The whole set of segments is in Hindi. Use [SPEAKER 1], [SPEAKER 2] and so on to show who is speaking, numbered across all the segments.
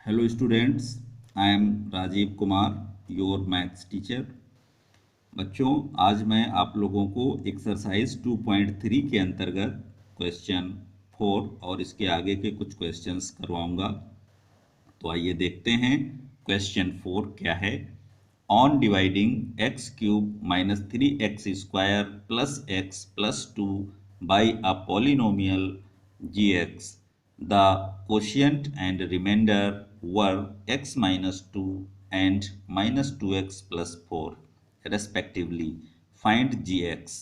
[SPEAKER 1] Hello students, I am Rajiv Kumar, your maths teacher. बच्चों, आज मैं आप लोगों को एक्सरसाइज 2.3 के अंतर्गत क्वेश्चन 4 और इसके आगे के कुछ क्वेश्चंस करवाऊंगा। तो आइए देखते हैं क्वेश्चन 4 क्या है। On dividing x cube minus 3x square plus x plus 2 by a polynomial gx, the quotient and remainder were x minus 2 and minus 2x plus 4 respectively. Find gx.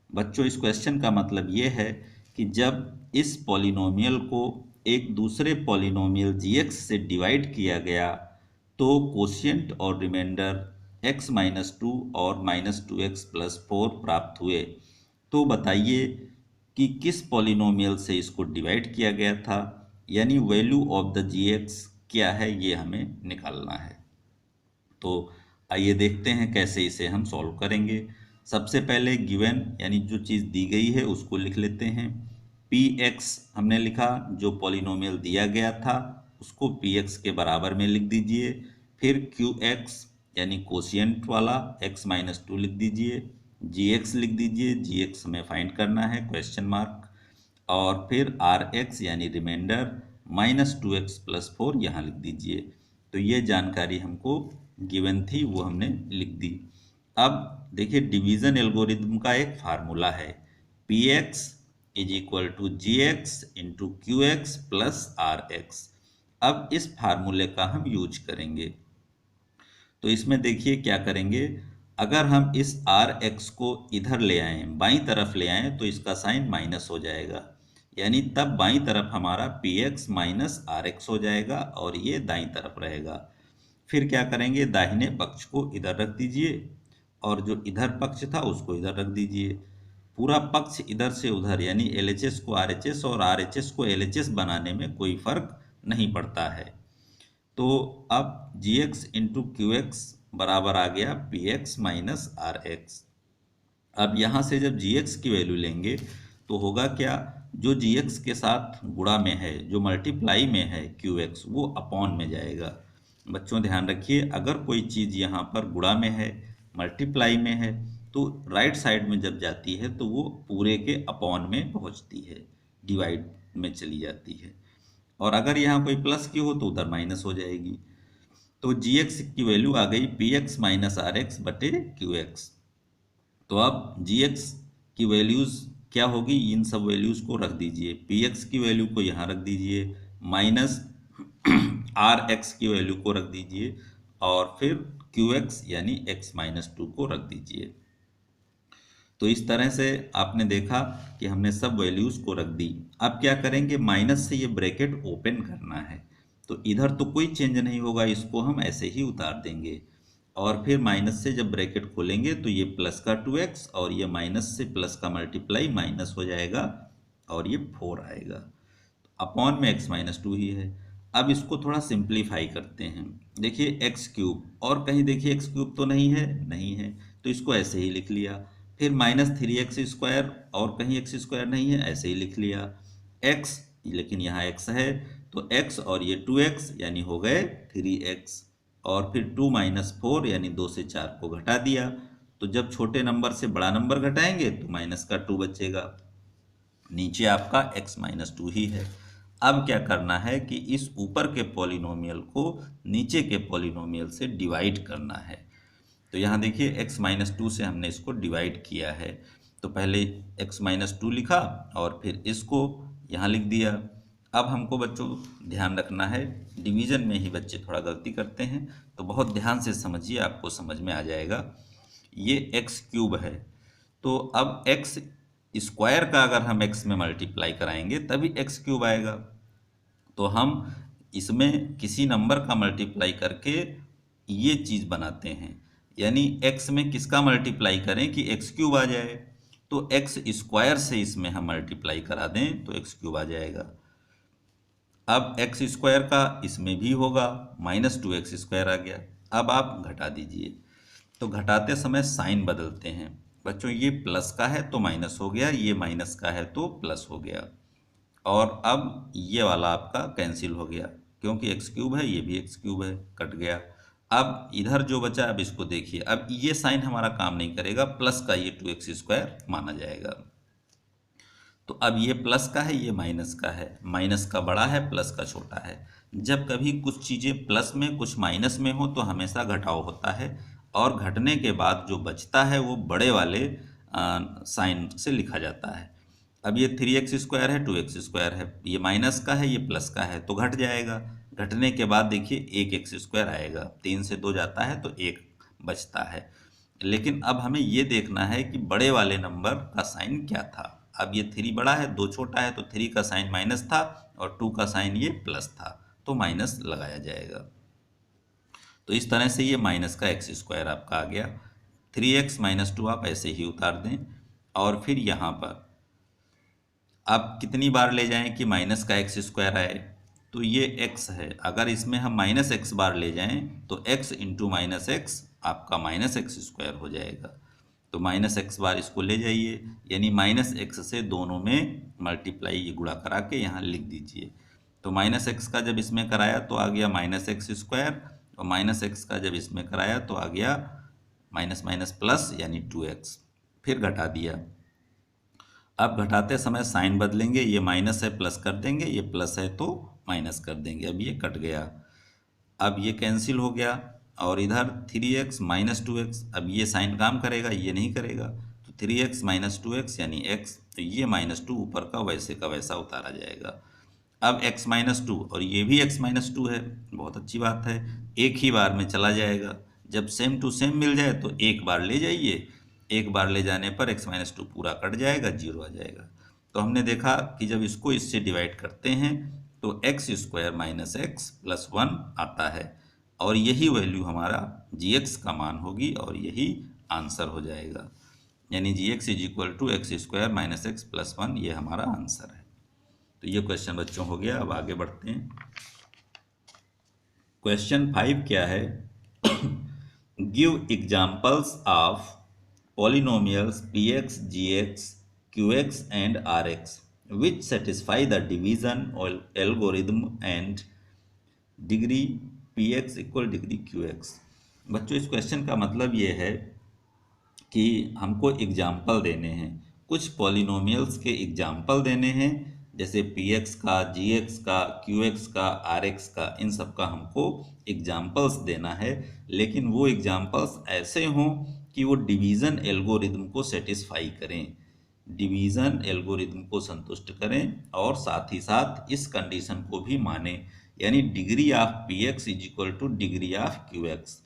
[SPEAKER 1] बच्चों, इस क्वेश्चन का मतलब ये है कि जब इस पॉलिनोमियल को एक दूसरे पॉलिनोमियल gx से डिवाइड किया गया तो कोशिएंट और रिमाइंडर x माइनस 2 और माइनस 2x प्लस 4 प्राप्त हुए। तो बताइए कि किस पॉलिनोमियल से इसको डिवाइड किया गया था, यानी वैल्यू ऑफ द gx क्या है, ये हमें निकालना है। तो आइए देखते हैं कैसे इसे हम सॉल्व करेंगे। सबसे पहले गिवन यानी जो चीज़ दी गई है उसको लिख लेते हैं। px हमने लिखा, जो पॉलिनोमियल दिया गया था उसको px के बराबर में लिख दीजिए। फिर qx यानी कोशिएंट वाला x माइनस 2 लिख दीजिए। gx लिख दीजिए, gx हमें फाइंड करना है क्वेश्चन मार्क। और फिर rx यानी रिमाइंडर माइनस 2x प्लस 4 यहाँ लिख दीजिए। तो ये जानकारी हमको गिवन थी, वो हमने लिख दी। अब देखिए, डिवीजन एल्गोरिथम का एक फार्मूला है, px is equal to gx into qx plus rx। अब इस फार्मूले का हम यूज करेंगे। तो इसमें देखिए क्या करेंगे, अगर हम इस rx को इधर ले आएं, बाईं तरफ ले आएं, तो इसका साइन माइनस हो जाएगा, यानी तब बाईं तरफ हमारा px माइनस rx हो जाएगा और ये दाईं तरफ रहेगा। फिर क्या करेंगे, दाहिने पक्ष को इधर रख दीजिए और जो इधर पक्ष था उसको इधर रख दीजिए। पूरा पक्ष इधर से उधर, यानी LHS को RHS और RHS को LHS बनाने में कोई फर्क नहीं पड़ता है। तो अब gx इंटू क्यू बराबर आ गया px माइनस rx। अब यहाँ से जब gx की वैल्यू लेंगे तो होगा क्या, जो gx के साथ गुणा में है, जो मल्टीप्लाई में है qx, वो अपॉन में जाएगा। बच्चों ध्यान रखिए, अगर कोई चीज़ यहाँ पर गुणा में है, मल्टीप्लाई में है, तो राइट साइड में जब जाती है तो वो पूरे के अपॉन में पहुँचती है, डिवाइड में चली जाती है। और अगर यहाँ कोई प्लस की हो तो उधर माइनस हो जाएगी। तो gx की वैल्यू आ गई px माइनस rx बटे qx। तो अब gx की वैल्यूज़ क्या होगी, इन सब वैल्यूज़ को रख दीजिए। px की वैल्यू को यहाँ रख दीजिए, माइनस rx की वैल्यू को रख दीजिए और फिर qx यानी x माइनस 2 को रख दीजिए। तो इस तरह से आपने देखा कि हमने सब वैल्यूज़ को रख दी। अब क्या करेंगे, माइनस से ये ब्रैकेट ओपन करना है, तो इधर तो कोई चेंज नहीं होगा, इसको हम ऐसे ही उतार देंगे। और फिर माइनस से जब ब्रैकेट खोलेंगे तो ये प्लस का 2x और ये माइनस से प्लस का मल्टीप्लाई माइनस हो जाएगा और ये 4 आएगा। तो अपॉन में x माइनस 2 ही है। अब इसको थोड़ा सिंप्लीफाई करते हैं। देखिए एक्स क्यूब, और कहीं देखिए एक्स क्यूब तो नहीं है, नहीं है, तो इसको ऐसे ही लिख लिया। फिर माइनस 3x स्क्वायर, और कहीं एक्स स्क्वायर नहीं है, ऐसे ही लिख लिया। x, लेकिन यहाँ x है, तो x और ये 2x यानी हो गए 3x, और फिर 2 माइनस 4 यानी 2 से 4 को घटा दिया। तो जब छोटे नंबर से बड़ा नंबर घटाएंगे तो माइनस का 2 बचेगा, नीचे आपका x माइनस 2 ही है। अब क्या करना है कि इस ऊपर के पॉलिनोमियल को नीचे के पॉलिनोमियल से डिवाइड करना है। तो यहाँ देखिए x माइनस 2 से हमने इसको डिवाइड किया है। तो पहले x माइनस 2 लिखा और फिर इसको यहाँ लिख दिया। अब हमको बच्चों ध्यान रखना है, डिवीज़न में ही बच्चे थोड़ा गलती करते हैं, तो बहुत ध्यान से समझिए, आपको समझ में आ जाएगा। ये x क्यूब है, तो अब x स्क्वायर का अगर हम x में मल्टीप्लाई कराएंगे तभी x क्यूब आएगा। तो हम इसमें किसी नंबर का मल्टीप्लाई करके ये चीज़ बनाते हैं, यानी x में किसका मल्टीप्लाई करें कि x क्यूब आ जाए। तो x स्क्वायर से इसमें हम मल्टीप्लाई करा दें तो x क्यूब आ जाएगा। अब x स्क्वायर का इसमें भी होगा, माइनस 2x स्क्वायर आ गया। अब आप घटा दीजिए, तो घटाते समय साइन बदलते हैं। बच्चों ये प्लस का है तो माइनस हो गया, ये माइनस का है तो प्लस हो गया, और अब ये वाला आपका कैंसिल हो गया, क्योंकि एक्स क्यूब है, ये भी एक्स क्यूब है, कट गया। अब इधर जो बचा, अब इसको देखिए, अब ये साइन हमारा काम नहीं करेगा, प्लस का ये 2x² माना जाएगा। तो अब ये प्लस का है, ये माइनस का है, माइनस का बड़ा है, प्लस का छोटा है। जब कभी कुछ चीज़ें प्लस में कुछ माइनस में हो तो हमेशा घटाव होता है, और घटने के बाद जो बचता है वो बड़े वाले साइन से लिखा जाता है। अब ये 3x² है, 2x² है, ये माइनस का है, ये प्लस का है, तो घट जाएगा। घटने के बाद देखिए 1x² आएगा, 3 से 2 जाता है तो 1 बचता है। लेकिन अब हमें ये देखना है कि बड़े वाले नंबर का साइन क्या था। अब ये 3 बड़ा है, 2 छोटा है, तो 3 का साइन माइनस था और 2 का साइन ये प्लस था, तो माइनस लगाया जाएगा। तो इस तरह से ये माइनस का x² आपका आ गया। 3x - 2 आप ऐसे ही उतार दें, और फिर यहाँ पर आप कितनी बार ले जाएं कि माइनस का x² आए, तो ये x है, अगर इसमें हम -x बार ले जाएं तो x इंटू -x आपका -x² हो जाएगा। तो -x बार इसको ले जाइए, यानी -x से दोनों में मल्टीप्लाई, ये गुणा करा के यहाँ लिख दीजिए। तो -x का जब इसमें कराया तो आ गया -x², और -x का जब इसमें कराया तो आ गया माइनस माइनस प्लस यानी 2x, फिर घटा दिया। अब घटाते समय साइन बदलेंगे, ये माइनस है प्लस कर देंगे, ये प्लस है तो माइनस कर देंगे। अब ये कट गया, अब ये कैंसिल हो गया, और इधर 3x - 2x, अब ये साइन काम करेगा, ये नहीं करेगा, तो 3x - 2x यानी x, तो ये -2 ऊपर का वैसा उतारा जाएगा। अब x - 2 और ये भी x - 2 है, बहुत अच्छी बात है, एक ही बार में चला जाएगा। जब सेम टू सेम मिल जाए तो एक बार ले जाइए, एक बार ले जाने पर x - 2 पूरा कट जाएगा, 0 आ जाएगा। तो हमने देखा कि जब इसको इससे डिवाइड करते हैं तो x² - x + 1 आता है, और यही वैल्यू हमारा gx का मान होगी, और यही आंसर हो जाएगा। यानी gx = x² - x + 1, ये हमारा आंसर है। तो ये क्वेश्चन बच्चों हो गया। अब आगे बढ़ते हैं। क्वेश्चन 5 क्या है? Give examples of polynomials px, gx, qx and rx which satisfy the division algorithm and degree px = degree qx। बच्चों इस क्वेश्चन का मतलब ये है कि हमको एग्जाम्पल देने हैं, कुछ पॉलिनोमियल्स के एग्जाम्पल देने हैं, जैसे px का, gx का, qx का, rx का, इन सब का हमको एग्जाम्पल्स देना है। लेकिन वो एग्जाम्पल्स ऐसे हों कि वो डिवीज़न एल्गोरिदम को सेटिस्फाई करें, डिवीज़न एल्गोरिदम को संतुष्ट करें, और साथ ही साथ इस कंडीशन को भी माने, यानी degree of px = degree of qx।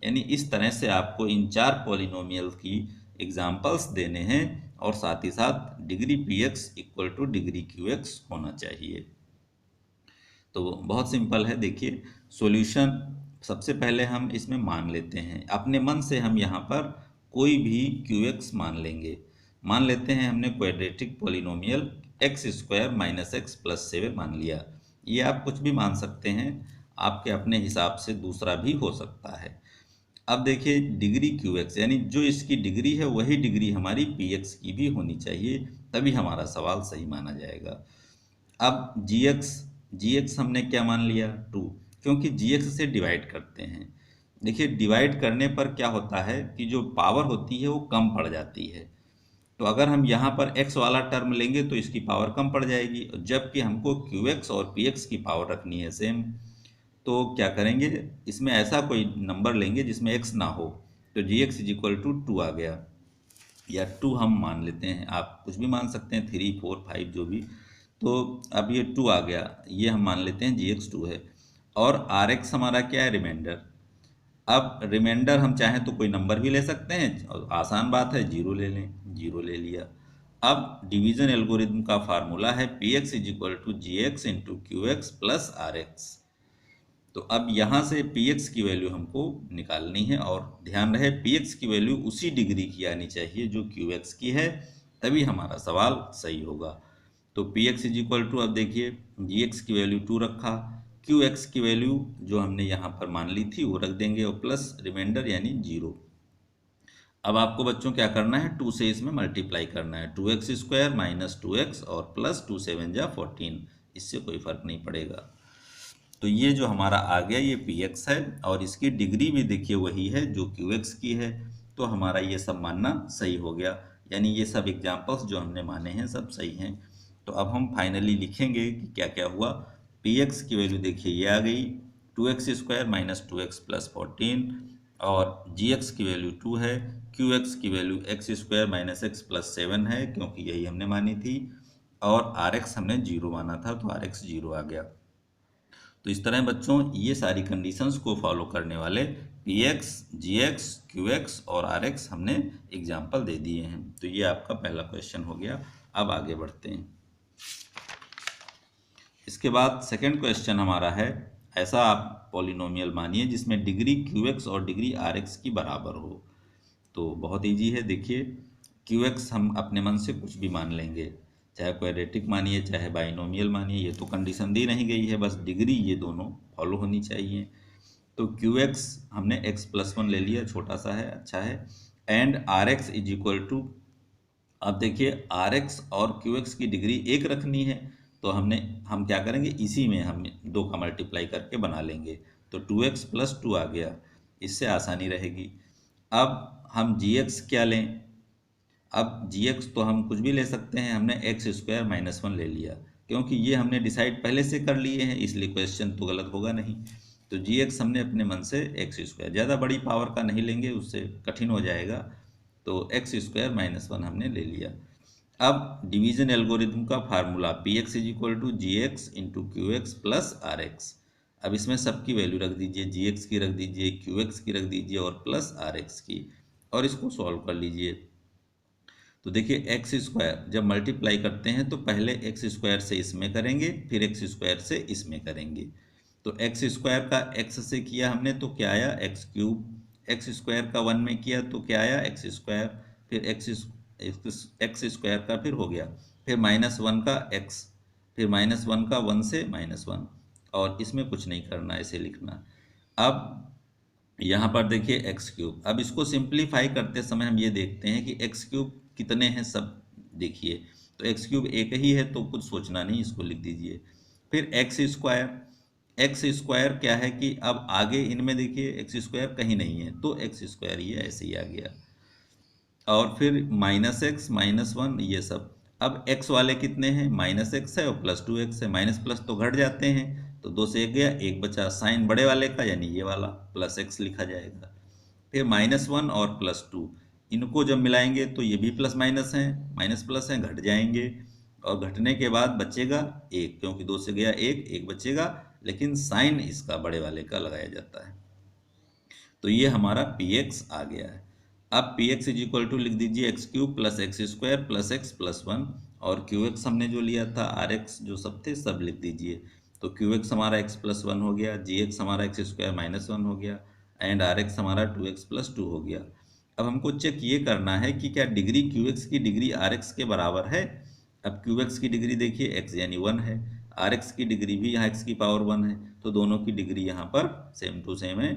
[SPEAKER 1] यानी इस तरह से आपको इन 4 पॉलिनोमियल की एग्जाम्पल्स देने हैं, और साथ ही साथ डिग्री px = डिग्री qx होना चाहिए। तो बहुत सिंपल है। देखिए सॉल्यूशन, सबसे पहले हम इसमें मान लेते हैं, अपने मन से हम यहाँ पर कोई भी qx मान लेंगे। मान लेते हैं हमने क्वाड्रेटिक पॉलिनोमियल x² - x + 7 मान लिया। ये आप कुछ भी मान सकते हैं, आपके अपने हिसाब से दूसरा भी हो सकता है। अब देखिए डिग्री qx, यानी जो इसकी डिग्री है वही डिग्री हमारी px की भी होनी चाहिए, तभी हमारा सवाल सही माना जाएगा। अब gx हमने क्या मान लिया? 2, क्योंकि gx से डिवाइड करते हैं। देखिए डिवाइड करने पर क्या होता है कि जो पावर होती है वो कम पड़ जाती है, तो अगर हम यहाँ पर x वाला टर्म लेंगे तो इसकी पावर कम पड़ जाएगी, जबकि हमको qx और px की पावर रखनी है सेम। तो क्या करेंगे, इसमें ऐसा कोई नंबर लेंगे जिसमें x ना हो, तो gx = 2 आ गया, या 2 हम मान लेते हैं, आप कुछ भी मान सकते हैं, 3, 4, 5 जो भी। तो अब ये 2 आ गया, ये हम मान लेते हैं gx 2 है, और rx हमारा क्या है? रिमाइंडर। अब रिमाइंडर हम चाहें तो कोई नंबर भी ले सकते हैं, और आसान बात है, 0 ले लें, 0 ले लिया। अब डिवीज़न एल्गोरिथम का फार्मूला है px = gx × qx + rx। तो अब यहाँ से px की वैल्यू हमको निकालनी है, और ध्यान रहे px की वैल्यू उसी डिग्री की आनी चाहिए जो qx की है, तभी हमारा सवाल सही होगा। तो px = अब देखिए gx की वैल्यू 2 रखा, qx की वैल्यू जो हमने यहाँ पर मान ली थी वो रख देंगे, और प्लस रिमाइंडर यानी 0। अब आपको बच्चों क्या करना है? 2 से इसमें मल्टीप्लाई करना है, 2x² - 2x और +2 × 7 = 14, इससे कोई फर्क नहीं पड़ेगा। तो ये जो हमारा आ गया ये पी एक्स है, और इसकी डिग्री भी देखिए वही है जो क्यू एक्स की है। तो हमारा ये सब मानना सही हो गया, यानी ये सब एग्जाम्पल्स जो हमने माने हैं सब सही हैं। तो अब हम फाइनली लिखेंगे कि क्या क्या हुआ। पी एक्स की वैल्यू देखिए ये आ गई 2x² - 2x + 14, और जी एक्स की वैल्यू 2 है, क्यू एक्स की वैल्यू x² - x + 7 है क्योंकि यही हमने मानी थी, और आर एक्स हमने 0 माना था तो आर एक्स 0 आ गया। तो इस तरह बच्चों ये सारी कंडीशंस को फॉलो करने वाले पी एक्स, जी एक्स, क्यू एक्स और आर एक्स हमने एग्जाम्पल दे दिए हैं। तो ये आपका पहला क्वेश्चन हो गया। अब आगे बढ़ते हैं। इसके बाद सेकंड क्वेश्चन हमारा है, ऐसा आप पॉलिनोमियल मानिए जिसमें डिग्री क्यू एक्स और डिग्री आर एक्स की बराबर हो। तो बहुत इजी है, देखिए क्यू एक्स हम अपने मन से कुछ भी मान लेंगे, चाहे क्वाड्रेटिक मानिए चाहे बाइनोमियल मानिए, ये तो कंडीशन दी नहीं गई है, बस डिग्री ये दोनों फॉलो होनी चाहिए। तो क्यू एक्स हमने x+1 ले लिया, छोटा सा है, अच्छा है, and R x is equal to, अब देखिए आर एक्स और क्यू एक्स की डिग्री एक रखनी है, तो हम क्या करेंगे, इसी में हम दो का मल्टीप्लाई करके बना लेंगे, तो 2x+2 आ गया, इससे आसानी रहेगी। अब हम जी एक्स क्या लें, अब जी एक्स तो हम कुछ भी ले सकते हैं, हमने x² - 1 ले लिया क्योंकि ये हमने डिसाइड पहले से कर लिए हैं, इसलिए क्वेश्चन तो गलत होगा नहीं। तो जी एक्स हमने अपने मन से x², ज़्यादा बड़ी पावर का नहीं लेंगे, उससे कठिन हो जाएगा, तो x² - 1 हमने ले लिया। अब डिवीजन एल्गोरिथम का formula P x is equal to G X into Q X plus R X. अब इसमें सबकी वैल्यू रख दीजिए, जी एक्स की रख दीजिए, क्यू एक्स की रख दीजिए और प्लस आर एक्स की, और इसको सॉल्व कर लीजिए। तो देखिए x² जब मल्टीप्लाई करते हैं तो पहले x² से इसमें करेंगे, फिर x² से इसमें करेंगे। तो x² का x से किया हमने तो क्या आया x³, x² का 1 में किया तो क्या आया x², फिर x² का फिर हो गया, फिर -1 का x, फिर -1 का 1 से -1, और इसमें कुछ नहीं करना, ऐसे लिखना। अब यहाँ पर देखिए x³, अब इसको सिंप्लीफाई करते समय हम ये देखते हैं कि x³ कितने हैं, सब देखिए, तो x³ एक ही है तो कुछ सोचना नहीं, इसको लिख दीजिए। फिर x² क्या है कि अब आगे इनमें देखिए x² कहीं नहीं है तो x² ये ऐसे ही आ गया, और फिर -x -1 ये सब। अब x वाले कितने हैं, -x है और +2x है, माइनस प्लस तो घट जाते हैं, तो 2 से 1 गया, 1 बचा, साइन बड़े वाले का यानी ये वाला +x लिखा जाएगा। फिर -1 और +2 इनको जब मिलाएंगे तो ये भी प्लस माइनस हैं, माइनस प्लस हैं, घट जाएंगे, और घटने के बाद बचेगा 1, क्योंकि 2 से गया 1, 1 बचेगा, लेकिन साइन इसका बड़े वाले का लगाया जाता है। तो ये हमारा पी एक्स आ गया है। अब p x is equal to लिख दीजिए x³ + x² + x + 1, और क्यू एक्स हमने जो लिया था आर एक्स जो सब थे सब लिख दीजिए। तो क्यू एक्स हमारा x + 1 हो गया, जी एक्स हमारा x² - 1 हो गया, एंड आर एक्स हमारा 2x + 2 हो गया। अब हमको चेक ये करना है कि क्या डिग्री क्यू एक्स की डिग्री आर एक्स के बराबर है। अब क्यू एक्स की डिग्री देखिए x यानी 1 है, आर एक्स की डिग्री भी यहाँ x की पावर 1 है, तो दोनों की डिग्री यहाँ पर सेम टू सेम है,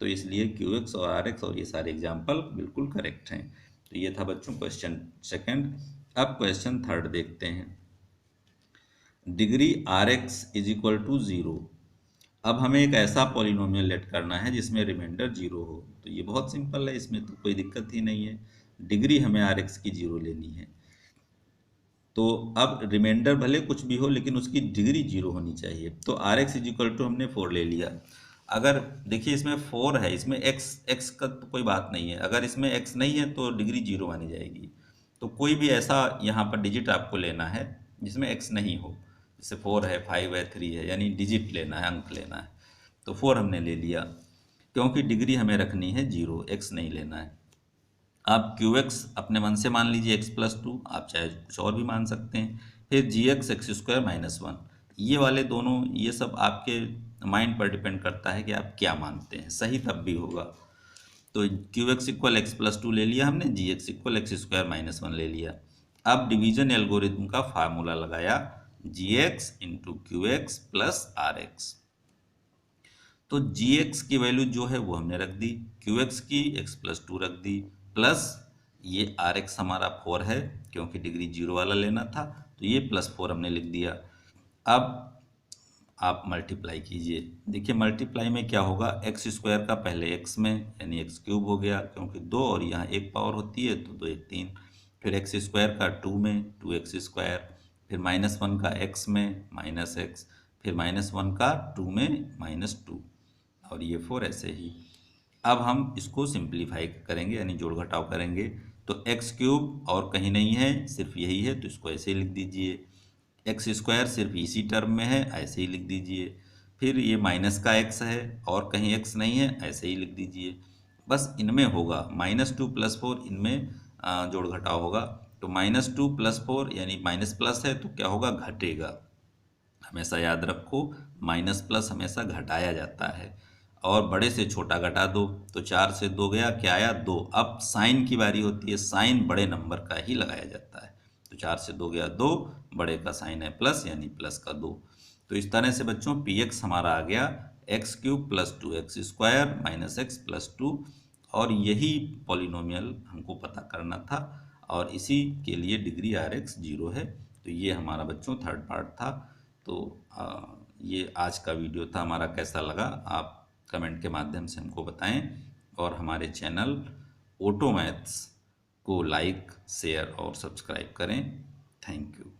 [SPEAKER 1] तो इसलिए क्यू एक्स और आर एक्स और ये सारे एग्जाम्पल बिल्कुल करेक्ट हैं। तो ये था बच्चों क्वेश्चन सेकंड। अब क्वेश्चन थर्ड देखते हैं। Degree r x is equal to 0। अब हमें एक ऐसा पॉलिनोमियल लेट करना है जिसमें रिमाइंडर 0 हो। तो ये बहुत सिंपल है, इसमें तो कोई दिक्कत ही नहीं है, डिग्री हमें आर एक्स की 0 लेनी है। तो अब रिमाइंडर भले कुछ भी हो लेकिन उसकी डिग्री 0 होनी चाहिए। तो r x is equal to हमने 4 ले लिया। अगर देखिए इसमें 4 है, इसमें x का तो कोई बात नहीं है, अगर इसमें x नहीं है तो डिग्री 0 मानी जाएगी। तो कोई भी ऐसा यहाँ पर डिजिट आपको लेना है जिसमें x नहीं हो, जैसे 4 है, 5 है, 3 है, यानी डिजिट लेना है, अंक लेना है। तो 4 हमने ले लिया क्योंकि डिग्री हमें रखनी है 0, x नहीं लेना है। आप क्यू एक्स अपने मन से मान लीजिए x+2, आप चाहे कुछ और भी मान सकते हैं। फिर जी एक्स x² - 1, ये वाले दोनों, ये सब आपके माइंड पर डिपेंड करता है कि आप क्या मानते हैं, सही तब भी होगा। तो क्यू एक्स इक्वल x+2 ले लिया हमने, जी एक्स इक्वल x² - 1 ले लिया। अब डिवीजन एल्गोरिथम का फार्मूला लगाया, G X into Q X plus R X. तो जी एक्स की वैल्यू जो है वो हमने रख दी, क्यू एक्स की x+2 रख दी, प्लस ये आर एक्स हमारा 4 है क्योंकि डिग्री 0 वाला लेना था, तो ये +4 हमने लिख दिया। अब आप मल्टीप्लाई कीजिए। देखिए मल्टीप्लाई में क्या होगा, एक्स स्क्वायर का पहले एक्स में यानी एक्स क्यूब हो गया, क्योंकि 2 और यहाँ एक पावर होती है तो 2 एक 3। फिर एक्स स्क्वायर का 2 में 2x स्क्वायर, फिर -1 का x में -x, फिर -1 का 2 में -2, और ये 4 ऐसे ही। अब हम इसको सिंप्लीफाई करेंगे यानी जोड़ घटाव करेंगे, तो एक्स क्यूब और कहीं नहीं है, सिर्फ यही है, तो इसको ऐसे ही लिख दीजिए। एक्स स्क्वायर सिर्फ इसी टर्म में है, ऐसे ही लिख दीजिए। फिर ये माइनस का एक्स है और कहीं एक्स नहीं है, ऐसे ही लिख दीजिए। बस इनमें होगा -2 + 4, इनमें जोड़ घटाव होगा, तो -2 + 4 यानी माइनस प्लस है तो क्या होगा, घटेगा। हमेशा याद रखो, माइनस प्लस हमेशा घटाया जाता है। और बड़े से छोटा घटा दो, तो 4 से 2 गया, क्या आया, 2। अब साइन की बारी होती है, साइन बड़े नंबर का ही लगाया जाता है, तो 4 से 2 गया 2, बड़े का साइन है प्लस यानी प्लस का 2। तो इस तरह से बच्चों px हमारा आ गया x³ + 2x² -x + 2, और यही पॉलिनोमियल हमको पता करना था, और इसी के लिए डिग्री Rx 0 है। तो ये हमारा बच्चों थर्ड पार्ट था। तो ये आज का वीडियो था हमारा, कैसा लगा आप कमेंट के माध्यम से हमको बताएं, और हमारे चैनल ऑटो मैथ्स को लाइक, शेयर और सब्सक्राइब करें। Thank you.